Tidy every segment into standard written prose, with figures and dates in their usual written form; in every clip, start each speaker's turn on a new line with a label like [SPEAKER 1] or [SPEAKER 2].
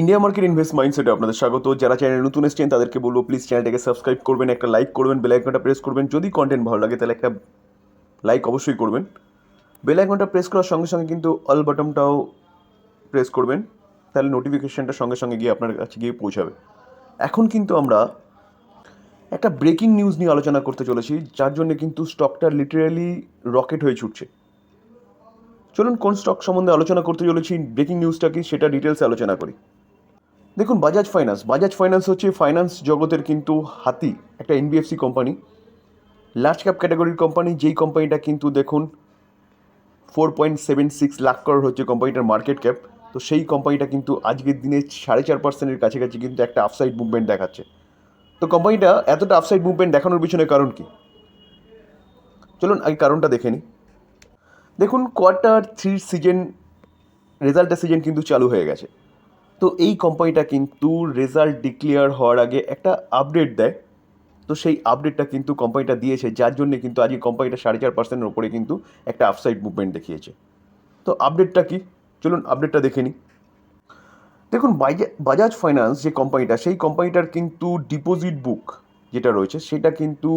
[SPEAKER 1] India market invest মাইন্ডসেটে আপনাদের স্বাগত। যারা চ্যানেল নতুন এসেছেন তাদেরকে বলবো প্লিজ চ্যানেলটাকে সাবস্ক্রাইব করবেন, একটা লাইক করবেন, বেল আইকনটা প্রেস করবেন। যদি কন্টেন্ট ভালো লাগে তাহলে একটা লাইক অবশ্যই করবেন। বেল আইকনটা প্রেস করার সঙ্গে সঙ্গে কিন্তু অল বাটনটাও প্রেস করবেন, তাহলে নোটিফিকেশনটা সঙ্গে সঙ্গে গিয়ে আপনার কাছে গিয়ে পৌঁছাবে। এখন কিন্তু আমরা একটা ব্রেকিং নিউজ নিয়ে আলোচনা করতে চলেছি, যার জন্য কিন্তু স্টকটা লিটারালি রকেট হয়ে ছুটছে। চলুন কোন স্টক সম্বন্ধে আলোচনা করতে চলেছি, ব্রেকিং নিউজটা কি সেটা ডিটেলসে আলোচনা করি। দেখুন, বাজাজ ফাইন্যান্স হচ্ছে ফাইন্যান্স জগতের কিন্তু হাতি, একটা এনবিএফসি কোম্পানি, লার্জ ক্যাপ ক্যাটাগরির কোম্পানি। যেই কোম্পানিটা কিন্তু দেখুন 4.76 লাখ করোড় হচ্ছে কোম্পানিটার মার্কেট ক্যাপ। তো সেই কোম্পানিটা কিন্তু আজকের দিনে 4.5%-এর কাছাকাছি কিন্তু একটা আপসাইড মুভমেন্ট দেখাচ্ছে। তো কোম্পানিটা এতটা আপসাইড মুভমেন্ট দেখানোর পিছনে কারণ কি, চলুন আগে কারণটা দেখে নিই। দেখুন, Q3 সিজন, রেজাল্টের সিজন কিন্তু চালু হয়ে গেছে। তো এই কোম্পানিটা কিন্তু রেজাল্ট ডিক্লেয়ার হওয়ার আগে একটা আপডেট দেয়। তো সেই আপডেটটা কিন্তু কোম্পানিটা দিয়েছে, যার জন্য কিন্তু আজকে কোম্পানিটা 4.5%-এর ওপরে কিন্তু একটা আপসাইড মুভমেন্ট দেখিয়েছে। তো আপডেটটা কি, চলুন আপডেটটা দেখে নিই। দেখুন, বাজাজ ফাইন্যান্স যে কোম্পানিটা, সেই কোম্পানিটার কিন্তু ডিপোজিট বুক যেটা রয়েছে সেটা কিন্তু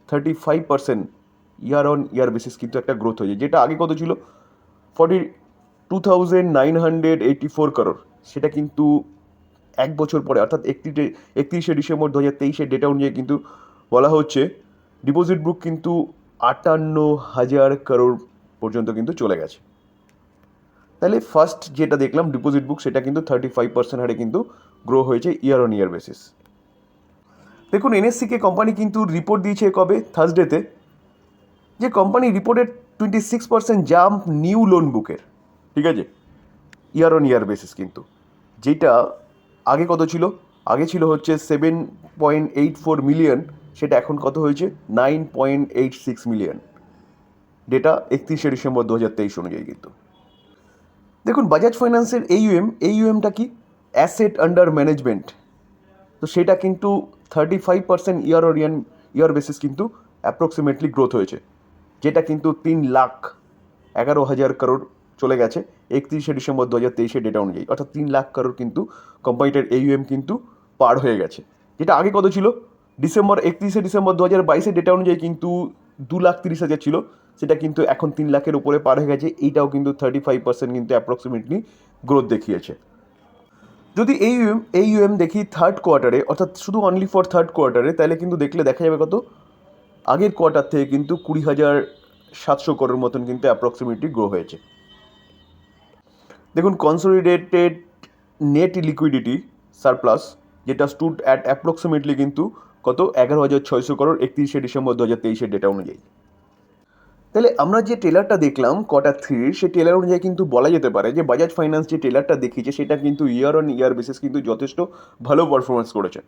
[SPEAKER 1] 35% ইয়ার অন ইয়ার বেসিস কিন্তু একটা গ্রোথ হয়েছে। যেটা আগে কত ছিল, 42,984 করোড়, সেটা কিন্তু এক বছর পরে অর্থাৎ 31শে ডিসেম্বর 2023-এর ডেটা অনুযায়ী কিন্তু বলা হচ্ছে ডিপোজিট বুক কিন্তু 58,000 করোড় পর্যন্ত কিন্তু চলে গেছে। তাহলে ফার্স্ট যেটা দেখলাম ডিপোজিট বুক, সেটা কিন্তু 35% হারে কিন্তু গ্রো হয়েছে ইয়ার অন ইয়ার বেসিস। দেখুন, এনএসসিকে কোম্পানি কিন্তু রিপোর্ট দিয়েছে কবে, থার্সডেতে, যে company reported 26% jump new loan বুকের, ঠিক আছে, ইয়ার অন ইয়ার বেসিস কিন্তু। যেটা আগে কত ছিল, আগে ছিল হচ্ছে 7.84 মিলিয়ন, সেটা এখন কত হয়েছে 9.86 মিলিয়ন, ডেটা 31শে ডিসেম্বর 2023 অনুযায়ী কিন্তু। দেখুন, বাজাজ ফাইন্যান্সের এইউএমটা কি, অ্যাসেট আন্ডার ম্যানেজমেন্ট, তো সেটা কিন্তু 35% ইয়ার অন ইয়ার বেসিস কিন্তু অ্যাপ্রক্সিমেটলি গ্রোথ হয়েছে, যেটা কিন্তু 3,11,000 করোড় চলে গেছে 31শে ডিসেম্বর 2023-এর ডেটা অনুযায়ী। অর্থাৎ 3 লাখ করোড় কিন্তু কোম্পানিটার এইউএম কিন্তু পার হয়ে গেছে। যেটা আগে কত ছিল, 31শে ডিসেম্বর 2022-এর ডেটা অনুযায়ী কিন্তু 2,30,000 ছিল, সেটা কিন্তু এখন 3 লাখের উপরে পার হয়ে গেছে। এইটাও কিন্তু 35% কিন্তু অ্যাপ্রক্সিমেটলি গ্রোথ দেখিয়েছে। যদি এইউএম দেখি থার্ড কোয়ার্টারে, অর্থাৎ শুধু অনলি ফর থার্ড কোয়ার্টারে, তাহলে কিন্তু দেখলে দেখা যাবে কত, আগের কোয়ার্টার থেকে কিন্তু 20,700 করোড় মতন কিন্তু অ্যাপ্রক্সিমেটলি গ্রো হয়েছে। দেখুন, কনসোলিডেটেড নেট লিকুইডিটি সারপ্লাস, যেটা স্টুড অ্যাট অ্যাপ্রক্সিমেটলি কিন্তু কত, 11,600 করোড় 31শে ডিসেম্বর 2023-এর ডেটা অনুযায়ী। তাহলে আমরা যে ট্রেলারটা দেখলাম Q3, সেই ট্রেলার অনুযায়ী কিন্তু বলা যেতে পারে যে বাজাজ ফাইন্যান্স যে ট্রেলারটা দেখিয়েছে সেটা কিন্তু ইয়ার অন ইয়ার বেসিস কিন্তু যথেষ্ট ভালো পারফরমেন্স করেছে।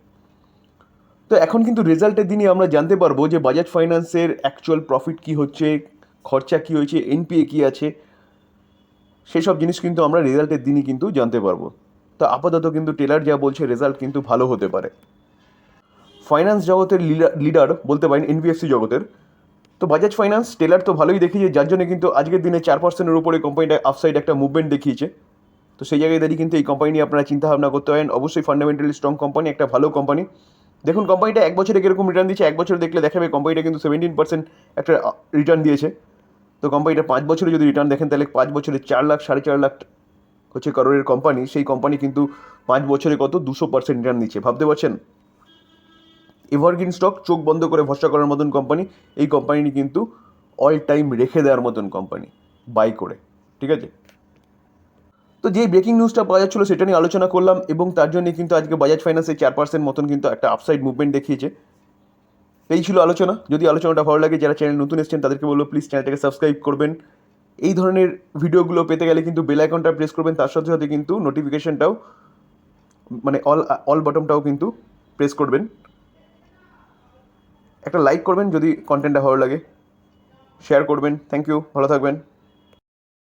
[SPEAKER 1] তো এখন কিন্তু রেজাল্টের দিনই আমরা জানতে পারবো যে বাজাজ ফাইন্যান্সের অ্যাকচুয়াল প্রফিট কী হচ্ছে, খরচা কী হয়েছে, এনপিএ কী আছে, সেসব জিনিস কিন্তু আমরা রেজাল্টের দিনই কিন্তু জানতে পারবো। তো আপাতত কিন্তু ট্রেলার যা বলছে রেজাল্ট কিন্তু ভালো হতে পারে। ফাইন্যান্স জগতের লিডার বলতে পারেন এনবিএফসি জগতের। তো বাজাজ ফাইন্যান্স ট্রেলার তো ভালোই দেখিয়েছে, যার জন্য কিন্তু আজকের দিনে 4%-এর উপরে কোম্পানিটা আপসাইড একটা মুভমেন্ট দেখিয়েছে। তো সেই জায়গায় দাঁড়িয়ে কিন্তু এই কোম্পানি নিয়ে আপনারা চিন্তাভাবনা করতে পারেন। অবশ্যই ফান্ডামেন্টালি স্ট্রং কোম্পানি, একটা ভালো কোম্পানি। দেখুন, কোম্পানিটা এক বছরে কীরকম রিটার্ন দিচ্ছে, এক বছরে দেখলে দেখাবে কোম্পানিটা কিন্তু 17% একটা রিটার্ন দিয়েছে। তো কোম্পানিটা 5 বছরে যদি রিটার্ন দেখেন, তাহলে 5 বছরে 4 লাখ 4.5 লাখ হচ্ছে করোড়ের কোম্পানি, সেই কোম্পানি কিন্তু 5 বছরে কত 200% রিটার্ন দিচ্ছে, ভাবতে পারছেন। এভারগ্রিন স্টক, চোখ বন্ধ করে ভরসা করার মতন কোম্পানি। এই কোম্পানিটি কিন্তু অল টাইম রেখে দেওয়ার মতন কোম্পানি, বাই করে, ঠিক আছে। তো যেই ব্রেকিং নিউজটা পাওয়া যাচ্ছিলো সেটা নিয়ে আলোচনা করলাম, এবং তার জন্য কিন্তু আজকে বাজাজ ফাইন্যান্সের 4% মতন কিন্তু একটা আপসাইড মুভমেন্ট দেখিয়েছে। এই ছিল আলোচনা। যদি আলোচনাটা ভালো লাগে, যারা চ্যানেল নতুন এসেছেন তাদেরকে বলবো প্লিজ চ্যানেলটাকে সাবস্ক্রাইব করবেন। এই ধরনের ভিডিওগুলো পেতে গেলে কিন্তু বেল আইকনটা প্রেস করবেন, তার সাথে সাথে কিন্তু নোটিফিকেশনটাও, মানে অল বাটনটাও কিন্তু প্রেস করবেন। একটা লাইক করবেন যদি কন্টেন্টটা ভালো লাগে, শেয়ার করবেন। থ্যাংক ইউ, ভালো থাকবেন।